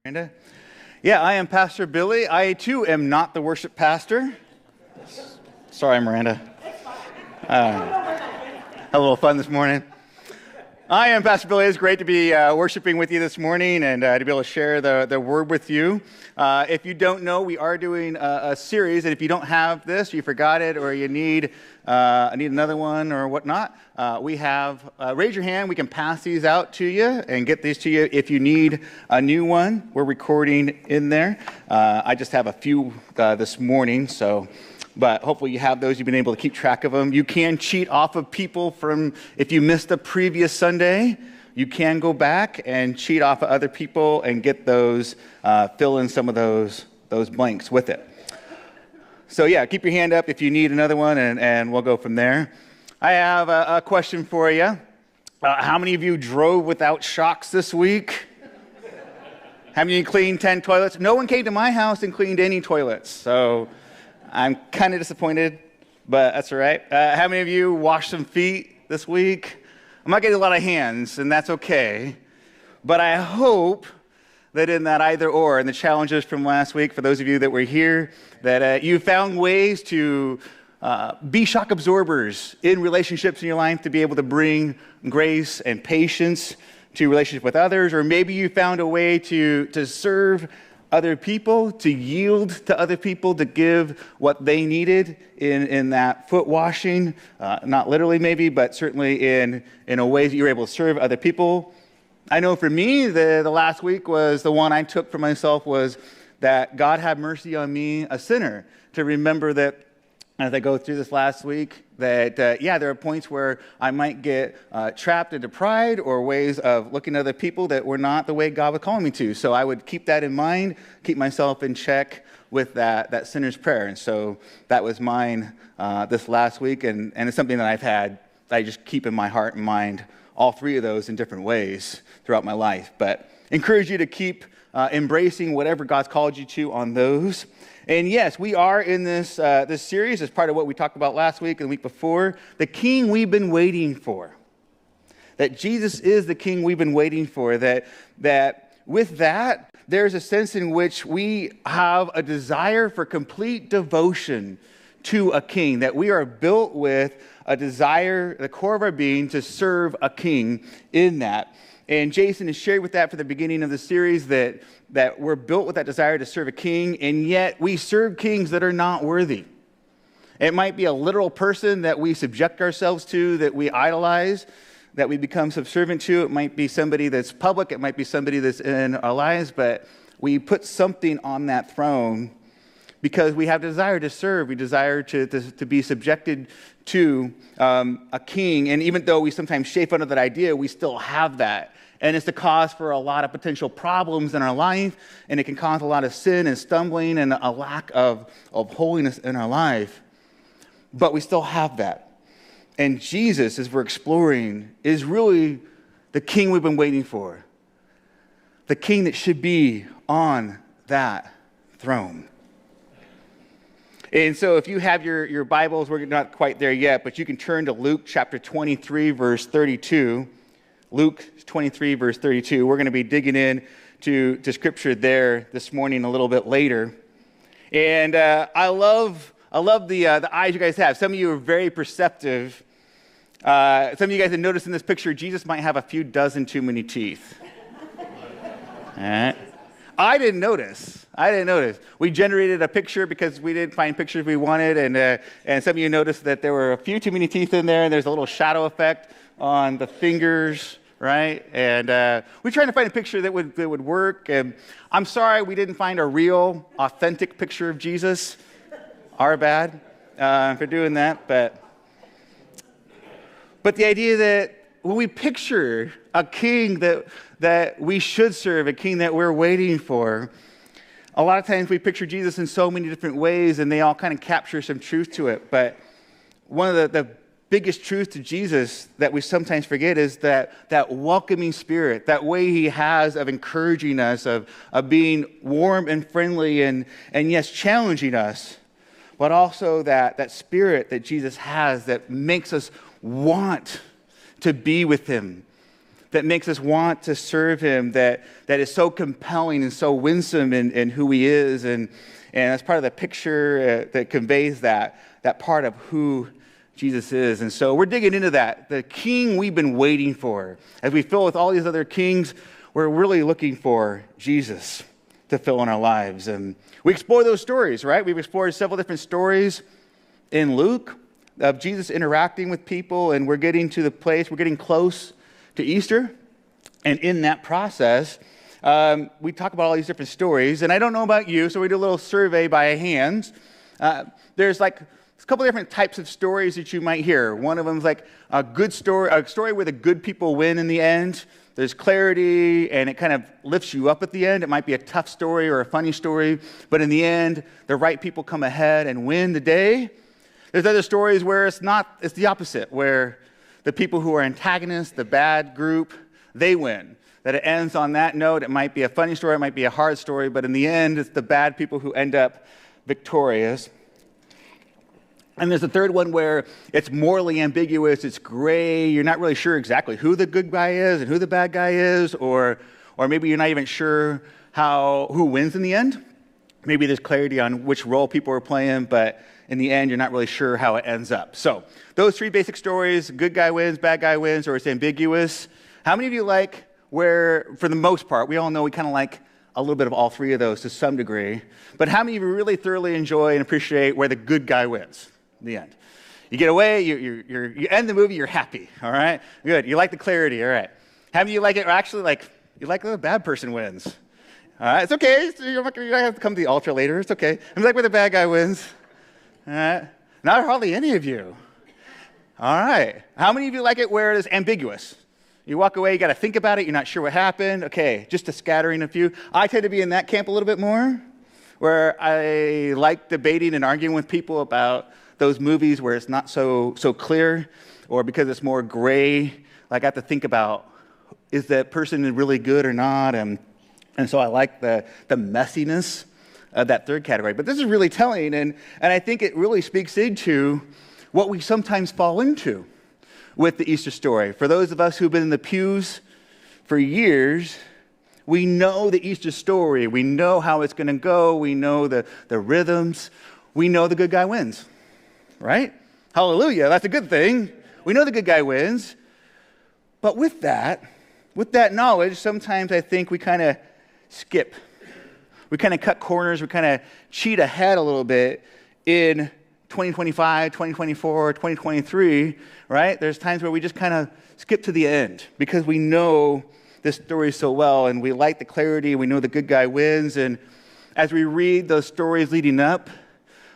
Miranda. Yeah, I am Pastor Billy. I too am not the worship pastor. Sorry, Miranda. Had a little fun this morning. I am Pastor Billy. It's great to be worshiping with you this morning and to be able to share the word with you. If you don't know, we are doing a series, and if you don't have this, you forgot it, or you need another one or whatnot, we have, raise your hand, we can pass these out to you and get these to you if you need a new one. We're recording in there. I just have a few this morning, but hopefully you have those. You've been able to keep track of them. You can cheat off of people from, if you missed the previous Sunday, you can go back and cheat off of other people and get those, fill in some of those blanks with it. So yeah, keep your hand up if you need another one, and we'll go from there. I have a question for you. How many of you drove without shocks this week? How many of you cleaned 10 toilets? No one came to my house and cleaned any toilets, so I'm kind of disappointed, but that's all right. How many of you washed some feet this week? I'm not getting a lot of hands, and that's okay. But I hope that in that either or, and the challenges from last week, for those of you that were here, that you found ways to be shock absorbers in relationships in your life, to be able to bring grace and patience to relationship with others, or maybe you found a way to serve other people, to yield to other people, to give what they needed in that foot washing, not literally maybe, but certainly in a way that you were able to serve other people. I know for me, the last week was the one I took for myself, was that God have mercy on me, a sinner, to remember that as I go through this last week, that, there are points where I might get trapped into pride or ways of looking at other people that were not the way God was calling me to. So I would keep that in mind, keep myself in check with that sinner's prayer. And so that was mine this last week, and it's something that I just keep in my heart and mind, all three of those in different ways throughout my life. But encourage you to keep embracing whatever God's called you to on those. And yes, we are in this series as part of what we talked about last week and the week before, the King we've been waiting for. That Jesus is the King we've been waiting for. That with that, there's a sense in which we have a desire for complete devotion to a King. That we are built with a desire, the core of our being, to serve a King in that. And Jason has shared with that for the beginning of the series that we're built with that desire to serve a king, and yet we serve kings that are not worthy. It might be a literal person that we subject ourselves to, that we idolize, that we become subservient to. It might be somebody that's public. It might be somebody that's in our lives, but we put something on that throne because we have desire to serve. We desire to be subjected to a king. And even though we sometimes chafe under that idea, we still have that. And it's the cause for a lot of potential problems in our life, and it can cause a lot of sin and stumbling and a lack of holiness in our life. But we still have that. And Jesus, as we're exploring, is really the King we've been waiting for. The King that should be on that throne. And so if you have your Bibles, we're not quite there yet, but you can turn to Luke chapter 23, verse 32. Luke 23, verse 32. We're going to be digging in to Scripture there this morning a little bit later. And I love the eyes you guys have. Some of you are very perceptive. Some of you guys have noticed in this picture, Jesus might have a few dozen too many teeth. All right. I didn't notice. We generated a picture because we didn't find pictures we wanted, and some of you noticed that there were a few too many teeth in there, and there's a little shadow effect on the fingers, right? And we're trying to find a picture that would work. And I'm sorry we didn't find a real, authentic picture of Jesus. Our bad for doing that, but the idea that when we picture a king that we should serve, a king that we're waiting for, a lot of times we picture Jesus in so many different ways, and they all kind of capture some truth to it. But one of the biggest truths to Jesus that we sometimes forget is that welcoming spirit, that way he has of encouraging us, of being warm and friendly and yes, challenging us, but also that spirit that Jesus has that makes us want to be with him, that makes us want to serve him, that is so compelling and so winsome in who he is. And that's part of the picture that conveys that part of who Jesus is. And so we're digging into that, the king we've been waiting for. As we fill with all these other kings, we're really looking for Jesus to fill in our lives. And we explore those stories, right? We've explored several different stories in Luke of Jesus interacting with people, and we're getting to the place, we're getting close to Easter. And in that process, we talk about all these different stories. And I don't know about you, so we did a little survey by hand. There's like a couple different types of stories that you might hear. One of them is like a good story, a story where the good people win in the end. There's clarity, and it kind of lifts you up at the end. It might be a tough story or a funny story, but in the end, the right people come ahead and win the day. There's other stories where it's the opposite, where the people who are antagonists, the bad group, they win. That it ends on that note. It might be a funny story, it might be a hard story, but in the end, it's the bad people who end up victorious. And there's a third one where it's morally ambiguous, it's gray, you're not really sure exactly who the good guy is and who the bad guy is, or maybe you're not even sure who wins in the end. Maybe there's clarity on which role people are playing, but in the end, you're not really sure how it ends up. So those three basic stories, good guy wins, bad guy wins, or it's ambiguous. How many of you like where, for the most part, we all know we kind of like a little bit of all three of those to some degree, but how many of you really thoroughly enjoy and appreciate where the good guy wins? The end. You get away, you end the movie, you're happy, all right? Good. You like the clarity, all right. How many of you like it, or actually you like the bad person wins? All right, it's okay. You're not going to have to come to the altar later. It's okay. I'm like where the bad guy wins. All right. Not hardly any of you. All right. How many of you like it where it is ambiguous? You walk away, you got to think about it, you're not sure what happened. Okay, just a scattering of few. I tend to be in that camp a little bit more, where I like debating and arguing with people about those movies where it's not so clear, or because it's more gray, like I have to think about, is that person really good or not? And so I like the messiness of that third category. But this is really telling, and I think it really speaks into what we sometimes fall into with the Easter story. For those of us who've been in the pews for years, we know the Easter story. We know how it's going to go. We know the rhythms. We know the good guy wins. Right? Hallelujah, that's a good thing. We know the good guy wins. But with that knowledge, sometimes I think we kind of skip. We kind of cut corners, we kind of cheat ahead a little bit in 2025, 2024, 2023, right? There's times where we just kind of skip to the end because we know this story so well and we like the clarity, we know the good guy wins. And as we read those stories leading up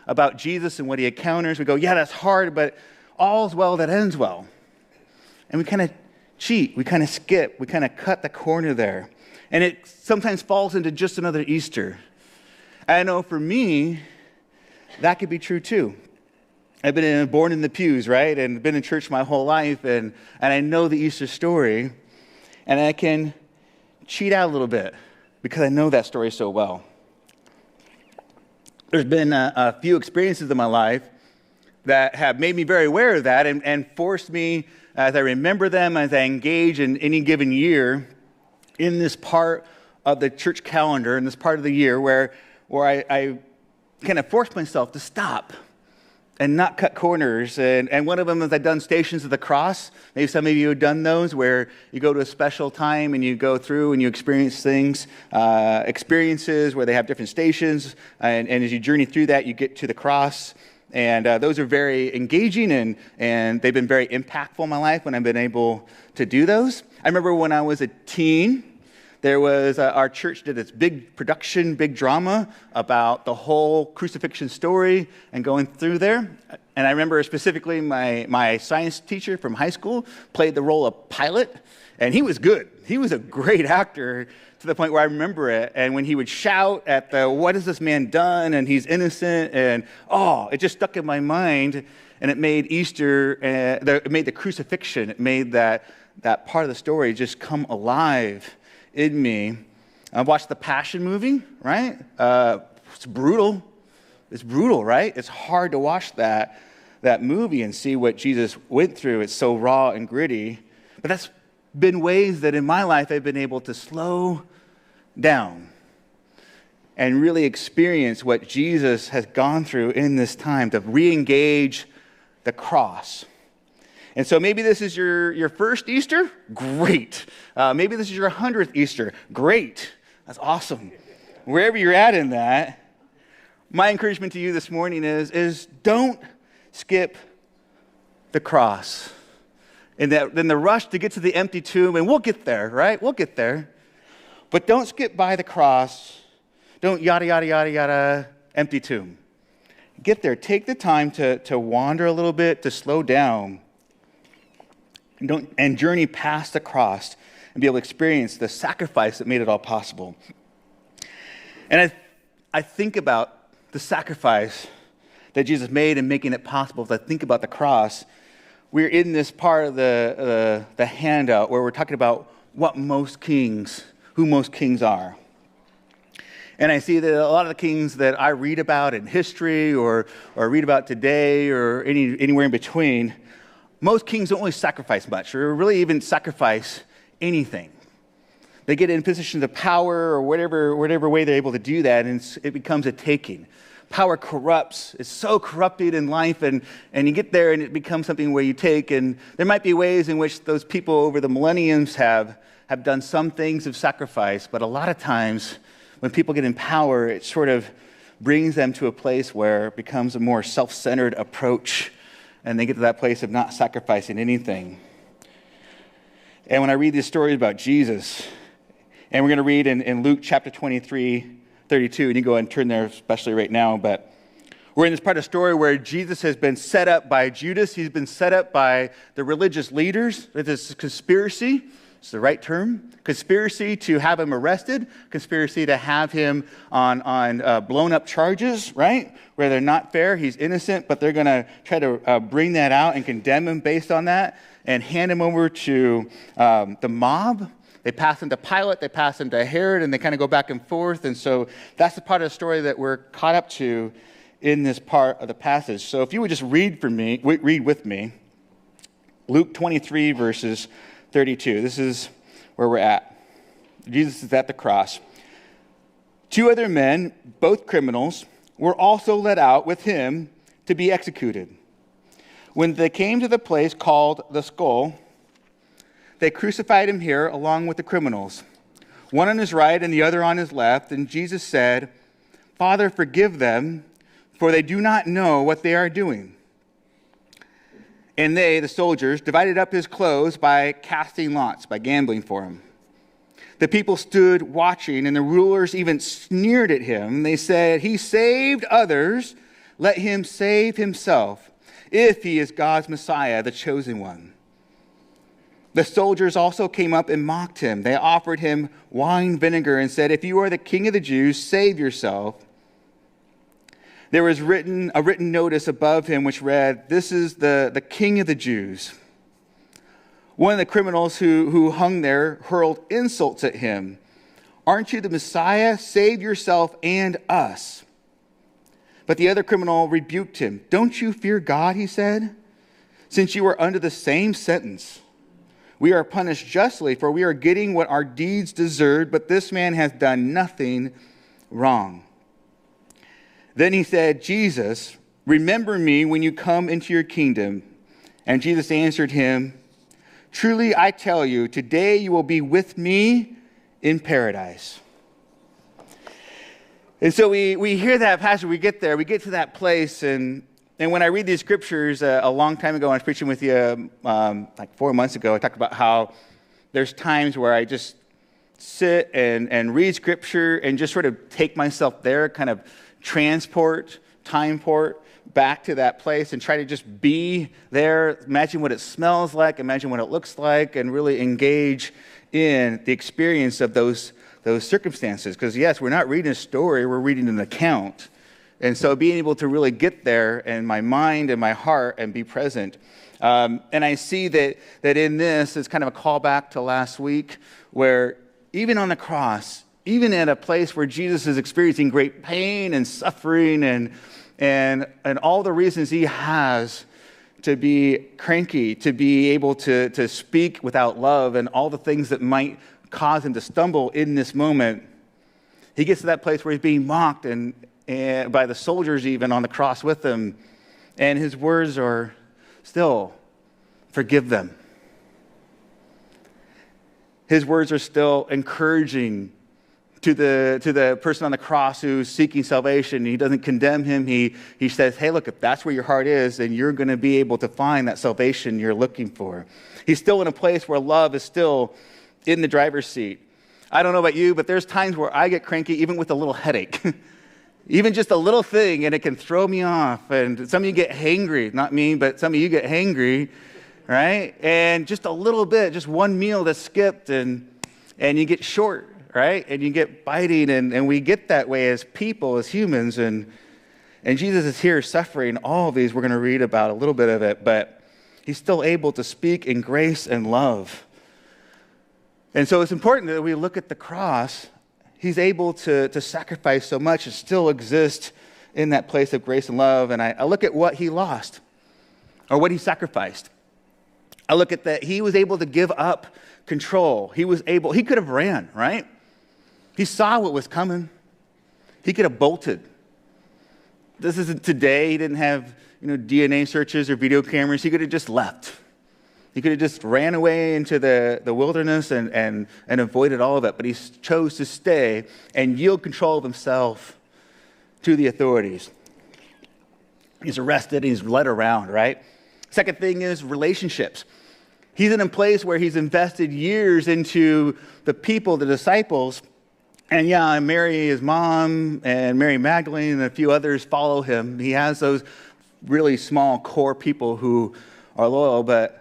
about Jesus and what he encounters, we go, yeah, that's hard, but all's well that ends well. And we kind of cheat, we kind of skip, we kind of cut the corner there. And it sometimes falls into just another Easter. I know for me, that could be true too. I've been born in the pews, right? And been in church my whole life, and I know the Easter story, and I can cheat out a little bit because I know that story so well. There's been a few experiences in my life that have made me very aware of that and forced me, as I remember them, as I engage in any given year, in this part of the church calendar, in this part of the year where I kind of forced myself to stop and not cut corners. And one of them is I've done Stations of the Cross. Maybe some of you have done those, where you go to a special time and you go through and you experience things, experiences where they have different stations. And as you journey through that, you get to the cross. And those are very engaging, and they've been very impactful in my life when I've been able to do those. I remember when I was a teen, there was, our church did this big production, big drama about the whole crucifixion story and going through there. And I remember specifically my science teacher from high school played the role of Pilate, and he was good. He was a great actor to the point where I remember it. And when he would shout at what has this man done? And he's innocent. And it just stuck in my mind. And it made Easter, it made the crucifixion, it made that part of the story just come alive in me. I watched the Passion movie, right? It's brutal. It's brutal, right? It's hard to watch that movie and see what Jesus went through. It's so raw and gritty. But been ways that in my life I've been able to slow down and really experience what Jesus has gone through in this time, to re-engage the cross. And so maybe this is your first Easter? Great. Maybe this is your 100th Easter? Great. That's awesome. Wherever you're at in that, my encouragement to you this morning is don't skip the cross. And then the rush to get to the empty tomb, and we'll get there, right? We'll get there. But don't skip by the cross. Don't yada, yada, yada, yada, empty tomb. Get there. Take the time to wander a little bit, to slow down, and journey past the cross and be able to experience the sacrifice that made it all possible. And I think about the sacrifice that Jesus made in making it possible. As I think about the cross, we're in this part of the handout where we're talking about who most kings are. And I see that a lot of the kings that I read about in history or read about today or anywhere in between, most kings don't really sacrifice much or really even sacrifice anything. They get in positions of power or whatever way they're able to do that, and it becomes a taking. Power corrupts. It's so corrupted in life, and you get there and it becomes something where you take, and there might be ways in which those people over the millenniums have done some things of sacrifice, but a lot of times when people get in power, it sort of brings them to a place where it becomes a more self-centered approach, and they get to that place of not sacrificing anything. And when I read these stories about Jesus, and we're going to read in Luke chapter 23, 32, and you go ahead and turn there, especially right now, but we're in this part of the story where Jesus has been set up by Judas. He's been set up by the religious leaders. It's a conspiracy. It's the right term. Conspiracy to have him arrested. Conspiracy to have him on blown up charges, right? Where they're not fair. He's innocent, but they're going to try to bring that out and condemn him based on that and hand him over to the mob. They pass him to Pilate, they pass him to Herod, and they kind of go back and forth. And so that's the part of the story that we're caught up to in this part of the passage. So if you would just read with me, Luke 23, verses 32. This is where we're at. Jesus is at the cross. 2 other men, both criminals, were also led out with him to be executed. When they came to the place called the Skull, they crucified him here along with the criminals, one on his right and the other on his left. And Jesus said, "Father, forgive them, for they do not know what they are doing." And they, the soldiers, divided up his clothes by casting lots, by gambling for him. The people stood watching, and the rulers even sneered at him. They said, "He saved others, let him save himself, if he is God's Messiah, the chosen one." The soldiers also came up and mocked him. They offered him wine vinegar and said, "If you are the king of the Jews, save yourself." There was a written notice above him which read, "This is the king of the Jews." One of the criminals who hung there hurled insults at him. "Aren't you the Messiah? Save yourself and us." But the other criminal rebuked him. "Don't you fear God," he said, "since you are under the same sentence? We are punished justly, for we are getting what our deeds deserve, but this man has done nothing wrong." Then he said, "Jesus, remember me when you come into your kingdom." And Jesus answered him, "Truly I tell you, today you will be with me in paradise." And so we hear that passage, we get there, we get to that place, and when I read these scriptures a long time ago, I was preaching with you like 4 months ago, I talked about how there's times where I just sit and read scripture and just sort of take myself there, kind of timeport back to that place and try to just be there, imagine what it smells like, imagine what it looks like, and really engage in the experience of those circumstances. Because yes, we're not reading a story, we're reading an account. And so being able to really get there in my mind and my heart and be present. And I see that in this is kind of a callback to last week, where even on the cross, even at a place where Jesus is experiencing great pain and suffering and all the reasons he has to be cranky, to be able to speak without love, and all the things that might cause him to stumble in this moment. He gets to that place where he's being mocked and by the soldiers even on the cross with him. And his words are still, forgive them. His words are still encouraging to the person on the cross who's seeking salvation. He doesn't condemn him. He says, hey, look, if that's where your heart is, then you're going to be able to find that salvation you're looking for. He's still in a place where love is still in the driver's seat. I don't know about you, but there's times where I get cranky even with a little headache. Even just a little thing, and it can throw me off. And some of you get hangry. Not me, but some of you get hangry, right? And just a little bit, just one meal that's skipped, and you get short, right? And you get biting, and we get that way as people, as humans. And Jesus is here suffering all of these. We're going to read about a little bit of it, but he's still able to speak in grace and love. And so it's important that we look at the cross. He's able to sacrifice so much and still exist in that place of grace and love. And I look at what he lost or what he sacrificed. I look at that he was able to give up control. He could have ran, right? He saw what was coming. He could have bolted. This isn't today. He didn't have DNA searches or video cameras. He could have just left. He could have just ran away into the wilderness and avoided all of it, but he chose to stay and yield control of himself to the authorities. He's arrested and he's led around, right? Second thing is relationships. He's in a place where he's invested years into the people, the disciples, and Mary, his mom, and Mary Magdalene, and a few others follow him. He has those really small core people who are loyal, but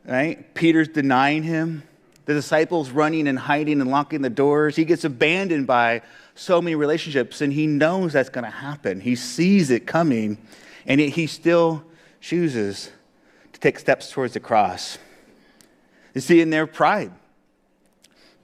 right? Peter's denying him. The disciples running and hiding and locking the doors. He gets abandoned by so many relationships, and he knows that's going to happen. He sees it coming, and yet he still chooses to take steps towards the cross. You see, in their pride,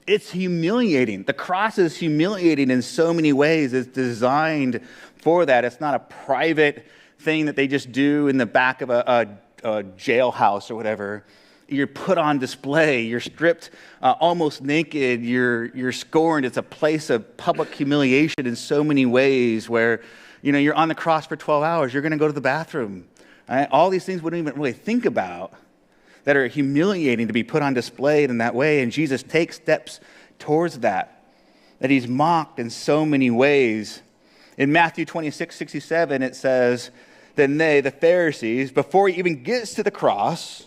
it's humiliating. The cross is humiliating in so many ways. It's designed for that. It's not a private thing that they just do in the back of a jailhouse or whatever. You're put on display. You're stripped almost naked. You're scorned. It's a place of public humiliation in so many ways where, you're on the cross for 12 hours. You're going to go to the bathroom. Right? All these things we don't even really think about that are humiliating to be put on display in that way. And Jesus takes steps towards that he's mocked in so many ways. In Matthew 26:67, it says, then they, the Pharisees, before he even gets to the cross,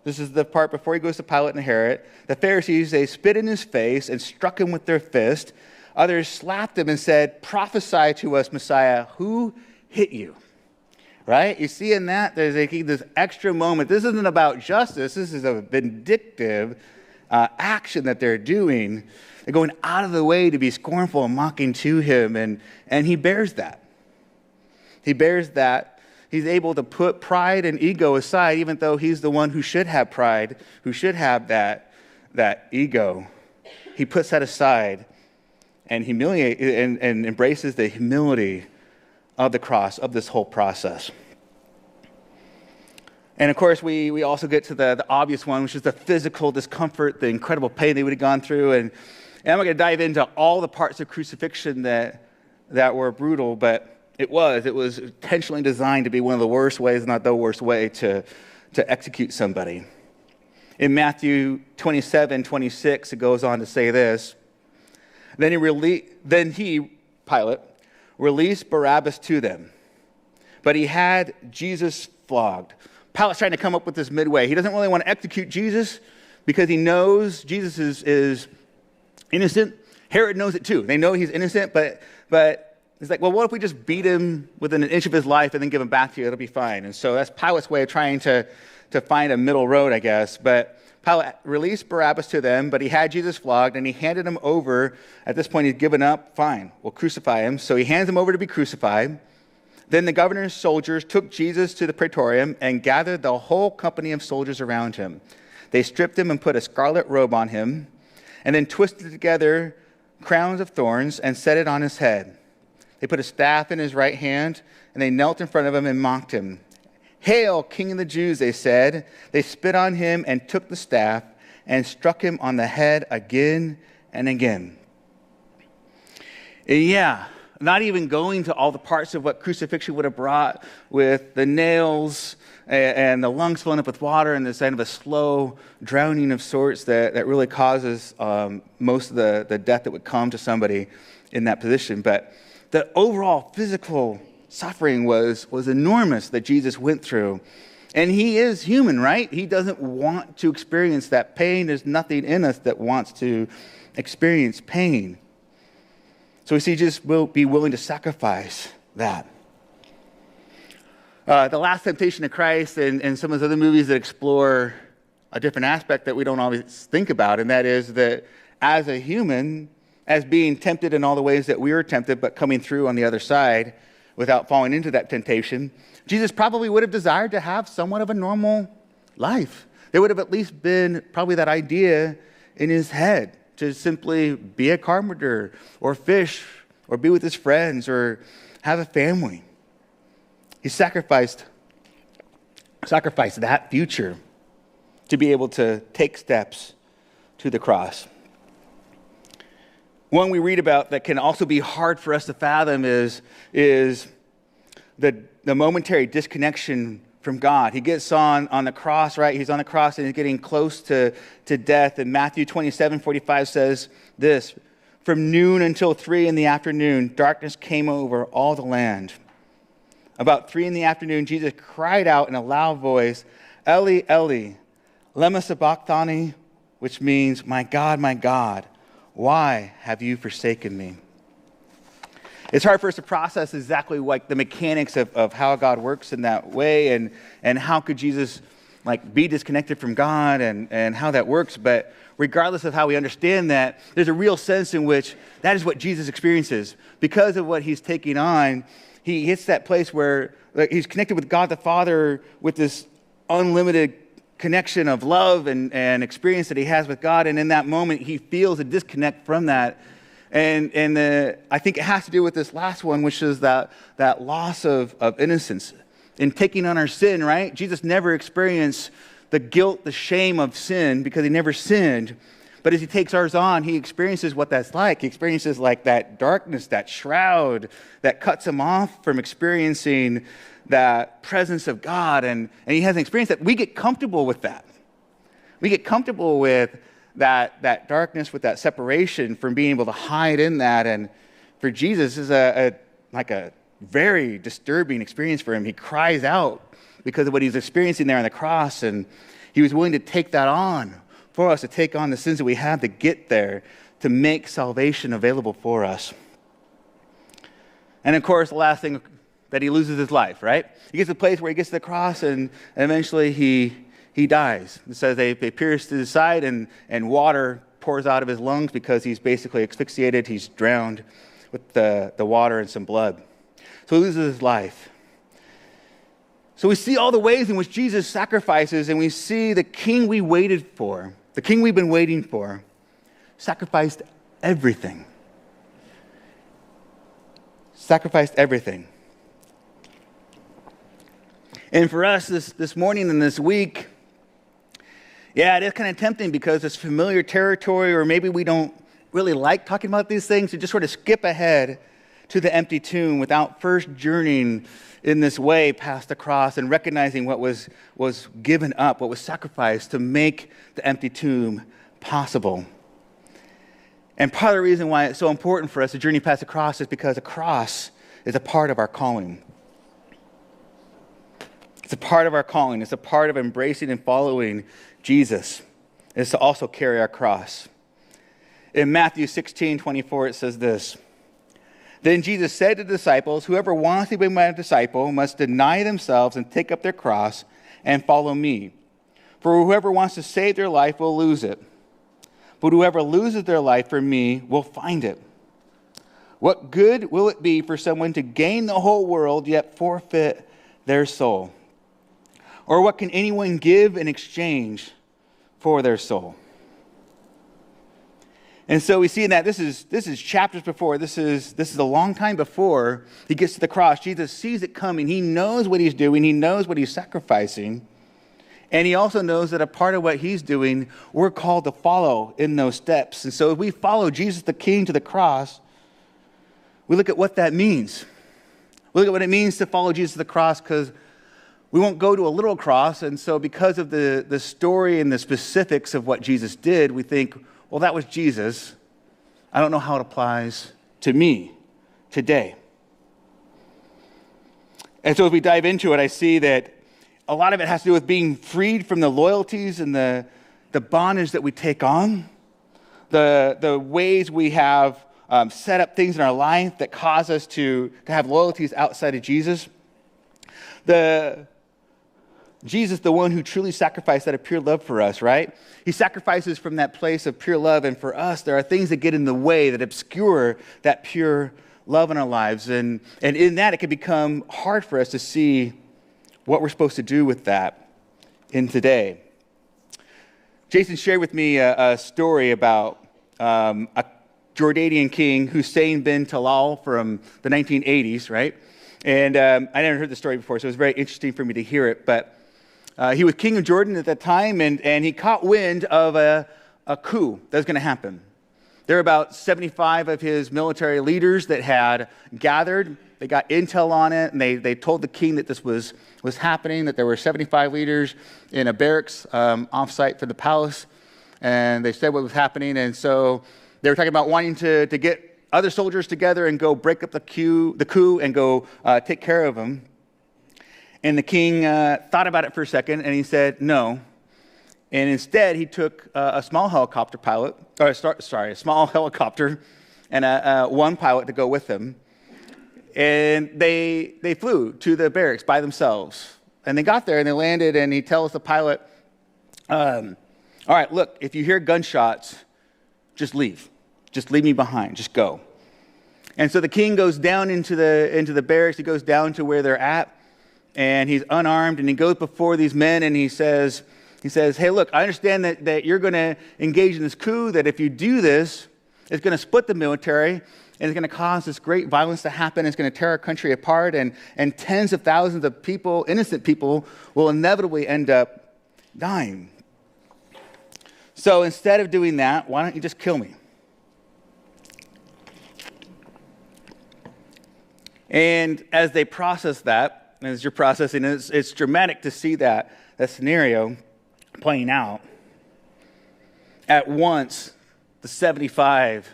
this is the part before he goes to Pilate and Herod, the Pharisees, they spit in his face and struck him with their fist. Others slapped him and said, prophesy to us, Messiah, who hit you? Right? You see in that, there's this extra moment. This isn't about justice. This is a vindictive action that they're doing. They're going out of the way to be scornful and mocking to him, and he bears that. He bears that. He's able to put pride and ego aside, even though he's the one who should have pride, who should have that ego. He puts that aside and and embraces the humility of the cross, of this whole process. And of course, we also get to the obvious one, which is the physical discomfort, the incredible pain they would have gone through. And I'm not going to dive into all the parts of crucifixion that were brutal, but it was intentionally designed to be one of the worst ways, not the worst way, to execute somebody. In Matthew 27:26, it goes on to say this. Then he, Pilate, released Barabbas to them, but he had Jesus flogged. Pilate's trying to come up with this midway. He doesn't really want to execute Jesus because he knows Jesus is innocent. Herod knows it too. They know he's innocent, but he's like, well, what if we just beat him within an inch of his life and then give him back to you? It'll be fine. And so that's Pilate's way of trying to find a middle road, I guess. But Pilate released Barabbas to them, but he had Jesus flogged, and he handed him over. At this point, he's given up. Fine, we'll crucify him. So he hands him over to be crucified. Then the governor's soldiers took Jesus to the praetorium and gathered the whole company of soldiers around him. They stripped him and put a scarlet robe on him, and then twisted together crowns of thorns and set it on his head. They put a staff in his right hand, and they knelt in front of him and mocked him. "Hail, King of the Jews," they said. They spit on him and took the staff and struck him on the head again and again. And yeah, not even going to all the parts of what crucifixion would have brought with the nails and the lungs filling up with water and this kind of a slow drowning of sorts that really causes most of the death that would come to somebody in that position. But the overall physical suffering was enormous that Jesus went through. And he is human, right? He doesn't want to experience that pain. There's nothing in us that wants to experience pain. So we see Jesus will be willing to sacrifice that. The Last Temptation of Christ and some of those other movies that explore a different aspect that we don't always think about, and that is that as a human, as being tempted in all the ways that we were tempted, but coming through on the other side without falling into that temptation, Jesus probably would have desired to have somewhat of a normal life. There would have at least been probably that idea in his head to simply be a carpenter or fish or be with his friends or have a family. He sacrificed that future to be able to take steps to the cross. One we read about that can also be hard for us to fathom is the momentary disconnection from God. He gets on the cross, right? He's on the cross and he's getting close to death. And Matthew 27:45 says this, "From noon until 3 in the afternoon, darkness came over all the land. About 3 in the afternoon, Jesus cried out in a loud voice, 'Eli, Eli, lema sabachthani,' which means, 'My God, why have you forsaken me?'" It's hard for us to process exactly like the mechanics of how God works in that way and how could Jesus be disconnected from God and how that works. But regardless of how we understand that, there's a real sense in which that is what Jesus experiences. Because of what he's taking on, he hits that place where he's connected with God the Father with this unlimited connection of love and experience that he has with God. And in that moment, he feels a disconnect from that. And I think it has to do with this last one, which is that loss of innocence. In taking on our sin, right? Jesus never experienced the guilt, the shame of sin because he never sinned. But as he takes ours on, he experiences what that's like. He experiences like that darkness, that shroud that cuts him off from experiencing that presence of God. And he hasn't experienced that. We get comfortable with that. We get comfortable with that darkness, with that separation from being able to hide in that. And for Jesus, is a very disturbing experience for him. He cries out because of what he's experiencing there on the cross. And he was willing to take that on for us, to take on the sins that we have to get there, to make salvation available for us. And of course, the last thing, that he loses his life, right? He gets to the place where he gets to the cross and eventually he dies. It says they pierced his side and water pours out of his lungs because he's basically asphyxiated. He's drowned with the water and some blood. So he loses his life. So we see all the ways in which Jesus sacrifices, and we see the king we waited for, the king we've been waiting for, sacrificed everything. Sacrificed everything. And for us this morning and this week, yeah, it is kind of tempting because it's familiar territory, or maybe we don't really like talking about these things, to just sort of skip ahead to the empty tomb without first journeying in this way past the cross and recognizing what was given up, what was sacrificed to make the empty tomb possible. And part of the reason why it's so important for us to journey past the cross is because the cross is a part of our calling. It's a part of our calling. It's a part of embracing and following Jesus. It's to also carry our cross. In Matthew 16:24, it says this, "Then Jesus said to the disciples, 'Whoever wants to be my disciple must deny themselves and take up their cross and follow me. For whoever wants to save their life will lose it. But whoever loses their life for me will find it. What good will it be for someone to gain the whole world yet forfeit their soul? Or what can anyone give in exchange for their soul?'" And so we see in that this is chapters before. This is a long time before he gets to the cross. Jesus sees it coming. He knows what he's doing. He knows what he's sacrificing. And he also knows that a part of what he's doing, we're called to follow in those steps. And so if we follow Jesus the King to the cross, we look at what that means. We look at what it means to follow Jesus to the cross, because we won't go to a literal cross. And so because of the story and the specifics of what Jesus did, we think, well, that was Jesus. I don't know how it applies to me today. And so as we dive into it, I see that a lot of it has to do with being freed from the loyalties and the bondage that we take on, the ways we have set up things in our life that cause us to have loyalties outside of Jesus. Jesus, the one who truly sacrificed out of pure love for us, right? He sacrifices from that place of pure love, and for us, there are things that get in the way, that obscure that pure love in our lives. And in that, it can become hard for us to see what we're supposed to do with that in today. Jason shared with me a story about a Jordanian king, Hussein bin Talal, from the 1980s, right? And I never heard the story before, so it was very interesting for me to hear it. But he was king of Jordan at that time, and he caught wind of a coup that was going to happen. There were about 75 of his military leaders that had gathered. They got intel on it, and they told the king that this was happening, that there were 75 leaders in a barracks off-site for the palace, and they said what was happening. And so they were talking about wanting to get other soldiers together and go break up the coup and go take care of them. And the king thought about it for a second, and he said no. And instead, he took a small helicopter a small helicopter and one pilot to go with him. And they flew to the barracks by themselves. And they got there, and they landed, and he tells the pilot, all right, look, if you hear gunshots, just leave. Just leave me behind. Just go. And so the king goes down into the barracks. He goes down to where they're at, and he's unarmed, and he goes before these men, and he says, hey, look, I understand that you're going to engage in this coup, that if you do this, it's going to split the military, and it's going to cause this great violence to happen. It's going to tear our country apart, and tens of thousands of people, innocent people, will inevitably end up dying. So instead of doing that, why don't you just kill me? And as they process that, as you're processing, it's dramatic to see that scenario playing out. At once, the 75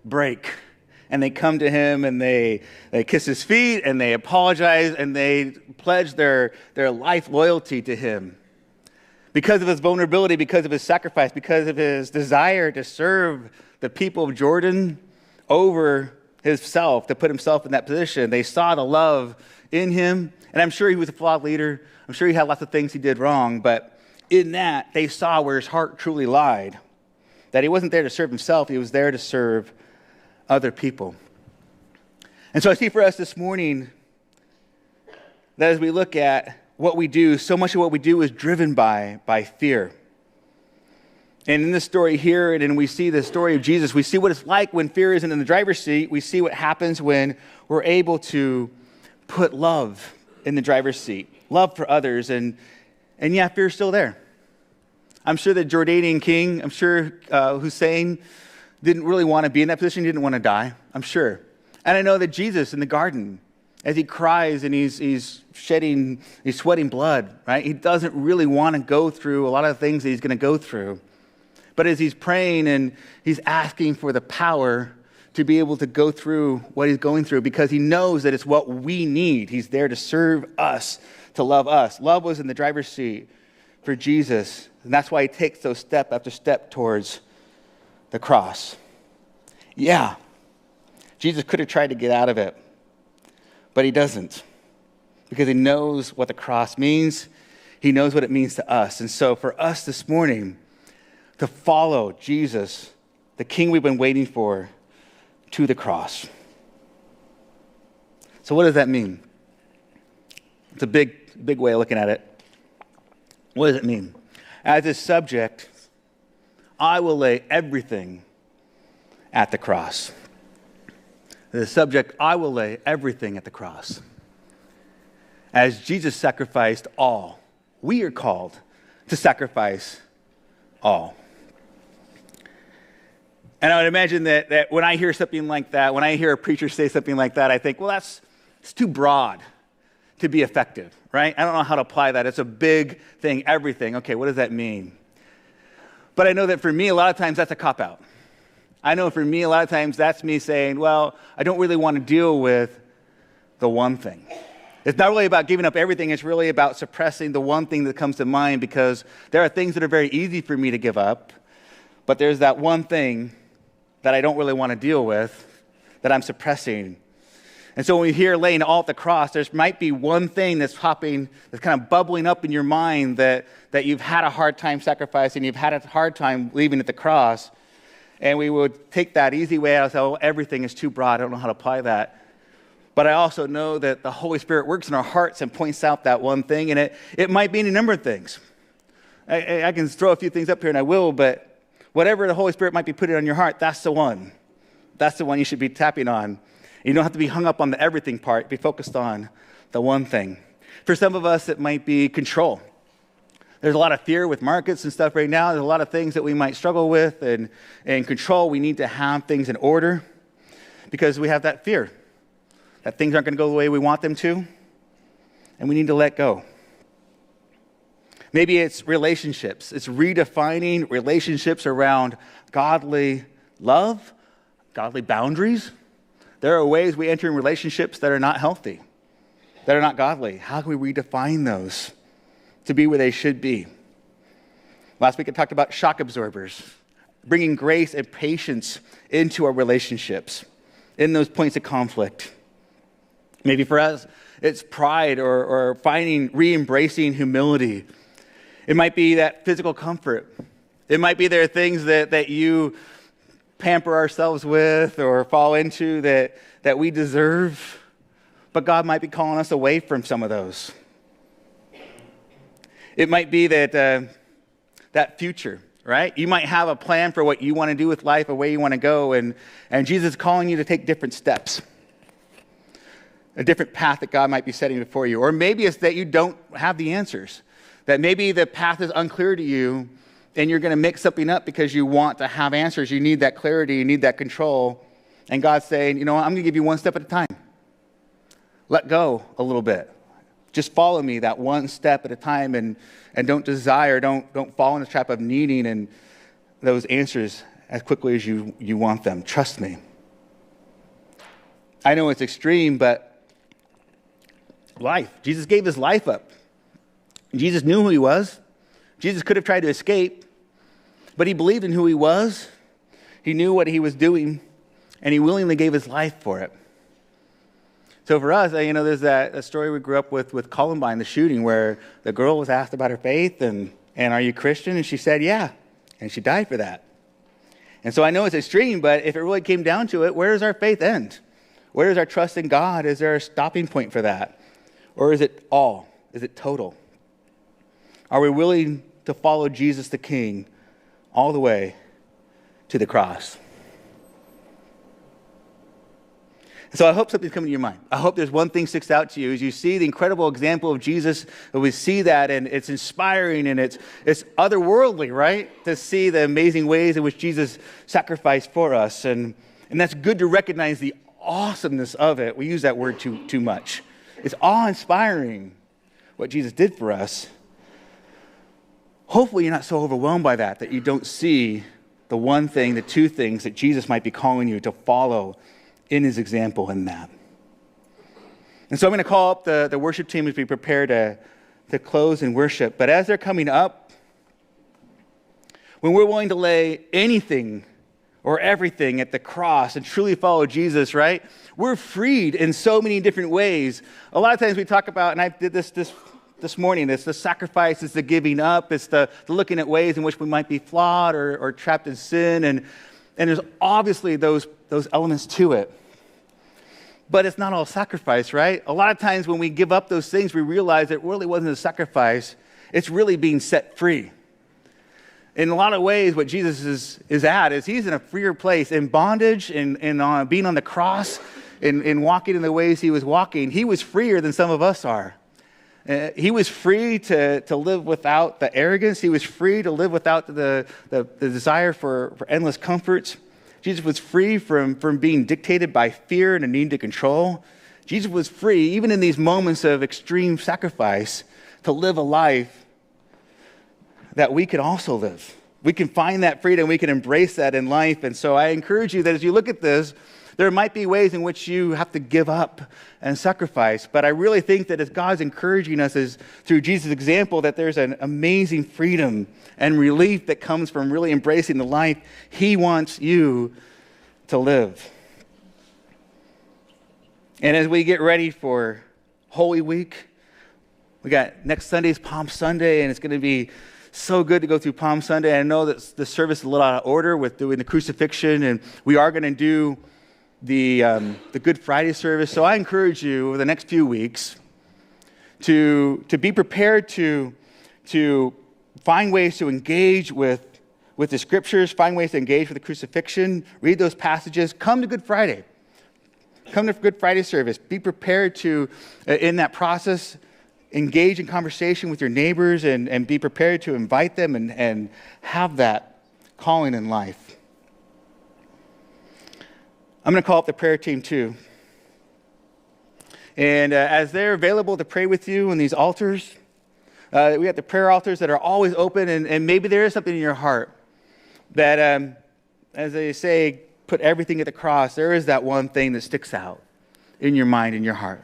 break, and they come to him, and they kiss his feet, and they apologize, and they pledge their life loyalty to him. Because of his vulnerability, because of his sacrifice, because of his desire to serve the people of Jordan over himself, to put himself in that position. They saw the love in him, and I'm sure he was a flawed leader. I'm sure he had lots of things he did wrong, but in that, they saw where his heart truly lied, that he wasn't there to serve himself, he was there to serve other people. And so I see for us this morning that as we look at what we do, so much of what we do is driven by fear. And in this story here, and we see the story of Jesus, we see what it's like when fear isn't in the driver's seat. We see what happens when we're able to put love in the driver's seat, love for others, and yeah, fear's still there. I'm sure the Jordanian king, I'm sure Hussein didn't really want to be in that position. He didn't want to die, I'm sure. And I know that Jesus in the garden, as he cries and he's sweating blood, right? He doesn't really want to go through a lot of things that he's going to go through. But as he's praying and he's asking for the power to be able to go through what he's going through, because he knows that it's what we need. He's there to serve us, to love us. Love was in the driver's seat for Jesus, and that's why he takes those step after step towards the cross. Yeah, Jesus could have tried to get out of it, but he doesn't, because he knows what the cross means. He knows what it means to us. And so for us this morning, to follow Jesus, the King we've been waiting for, to the cross. So what does that mean? It's a big way of looking at it. What does it mean? As a subject, I will lay everything at the cross. The subject, I will lay everything at the cross. As Jesus sacrificed all, we are called to sacrifice all. And I would imagine that when I hear something like that, when I hear a preacher say something like that, I think, well, it's too broad to be effective, right? I don't know how to apply that. It's a big thing, everything. Okay, what does that mean? But I know that for me, a lot of times that's a cop-out. I know for me, a lot of times that's me saying, well, I don't really want to deal with the one thing. It's not really about giving up everything. It's really about suppressing the one thing that comes to mind, because there are things that are very easy for me to give up, but there's that one thing that I don't really want to deal with that I'm suppressing. And so when we hear laying all at the cross, there might be one thing that's kind of bubbling up in your mind that you've had a hard time sacrificing, you've had a hard time leaving at the cross. And we would take that easy way out and say, oh, everything is too broad, I don't know how to apply that. But I also know that the Holy Spirit works in our hearts and points out that one thing, and it might be any number of things. I can throw a few things up here, and I will, but whatever the Holy Spirit might be putting on your heart, that's the one. That's the one you should be tapping on. You don't have to be hung up on the everything part. Be focused on the one thing. For some of us, it might be control. There's a lot of fear with markets and stuff right now. There's a lot of things that we might struggle with. And control, we need to have things in order because we have that fear that things aren't going to go the way we want them to. And we need to let go. Maybe it's relationships. It's redefining relationships around godly love, godly boundaries. There are ways we enter in relationships that are not healthy, that are not godly. How can we redefine those to be where they should be? Last week I talked about shock absorbers, bringing grace and patience into our relationships, in those points of conflict. Maybe for us, it's pride or re-embracing humility. It might be that physical comfort. It might be there are things that you pamper ourselves with or fall into that we deserve, but God might be calling us away from some of those. It might be that future, right? You might have a plan for what you want to do with life, a way you want to go, and Jesus is calling you to take different steps, a different path that God might be setting before you. Or maybe it's that you don't have the answers, that maybe the path is unclear to you, and you're going to mix something up because you want to have answers. You need that clarity. You need that control. And God's saying, you know what? I'm going to give you one step at a time. Let go a little bit. Just follow me that one step at a time, and don't fall in the trap of needing and those answers as quickly as you want them. Trust me. I know it's extreme, but life. Jesus gave his life up. Jesus knew who he was. Jesus could have tried to escape, but he believed in who he was. He knew what he was doing, and he willingly gave his life for it. So for us, there's that story we grew up with Columbine, the shooting, where the girl was asked about her faith, and are you Christian? And she said, yeah, and she died for that. And so I know it's extreme, but if it really came down to it, where does our faith end? Where does our trust in God? Is there a stopping point for that? Or is it all? Is it total? Are we willing to follow Jesus the King all the way to the cross? So I hope something's coming to your mind. I hope there's one thing sticks out to you as you see the incredible example of Jesus. We see that, and it's inspiring, and it's otherworldly, right? To see the amazing ways in which Jesus sacrificed for us. And that's good to recognize the awesomeness of it. We use that word too much. It's awe-inspiring what Jesus did for us. Hopefully you're not so overwhelmed by that you don't see the one thing, the two things that Jesus might be calling you to follow in his example in that. And so I'm going to call up the worship team as we prepare to close in worship. But as they're coming up, when we're willing to lay anything or everything at the cross and truly follow Jesus, right? We're freed in so many different ways. A lot of times we talk about, and I did this morning, it's the sacrifice, it's the giving up, it's the looking at ways in which we might be flawed or trapped in sin, and there's obviously those elements to it. But it's not all sacrifice, right? A lot of times when we give up those things, we realize it really wasn't a sacrifice. It's really being set free. In a lot of ways, what Jesus is at is he's in a freer place. In bondage, in being on the cross, in walking in the ways he was walking, he was freer than some of us are. He was free to live without the arrogance. He was free to live without the desire for endless comforts. Jesus was free from being dictated by fear and a need to control. Jesus was free, even in these moments of extreme sacrifice, to live a life that we can also live. We can find that freedom. We can embrace that in life. And so I encourage you that as you look at this, there might be ways in which you have to give up and sacrifice. But I really think that as God's encouraging us is through Jesus' example, that there's an amazing freedom and relief that comes from really embracing the life he wants you to live. And as we get ready for Holy Week, we got next Sunday's Palm Sunday, and it's going to be so good to go through Palm Sunday. I know that the service is a little out of order with doing the Crucifixion, and we are going to do the Good Friday service. So I encourage you over the next few weeks to be prepared to find ways to engage with the Scriptures, find ways to engage with the Crucifixion, read those passages, come to Good Friday. Come to Good Friday service. Be prepared to, in that process, engage in conversation with your neighbors and be prepared to invite them and have that calling in life. I'm going to call up the prayer team too. And as they're available to pray with you on these altars, we have the prayer altars that are always open, and maybe there is something in your heart that, as they say, put everything at the cross. There is that one thing that sticks out in your mind and your heart.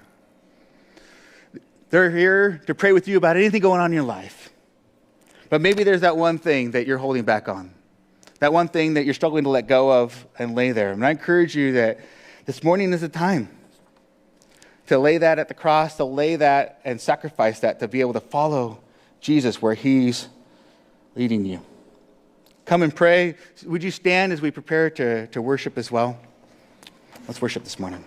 They're here to pray with you about anything going on in your life. But maybe there's that one thing that you're holding back on. That one thing that you're struggling to let go of and lay there. And I encourage you that this morning is the time to lay that at the cross, to lay that and sacrifice that, to be able to follow Jesus where he's leading you. Come and pray. Would you stand as we prepare to worship as well? Let's worship this morning.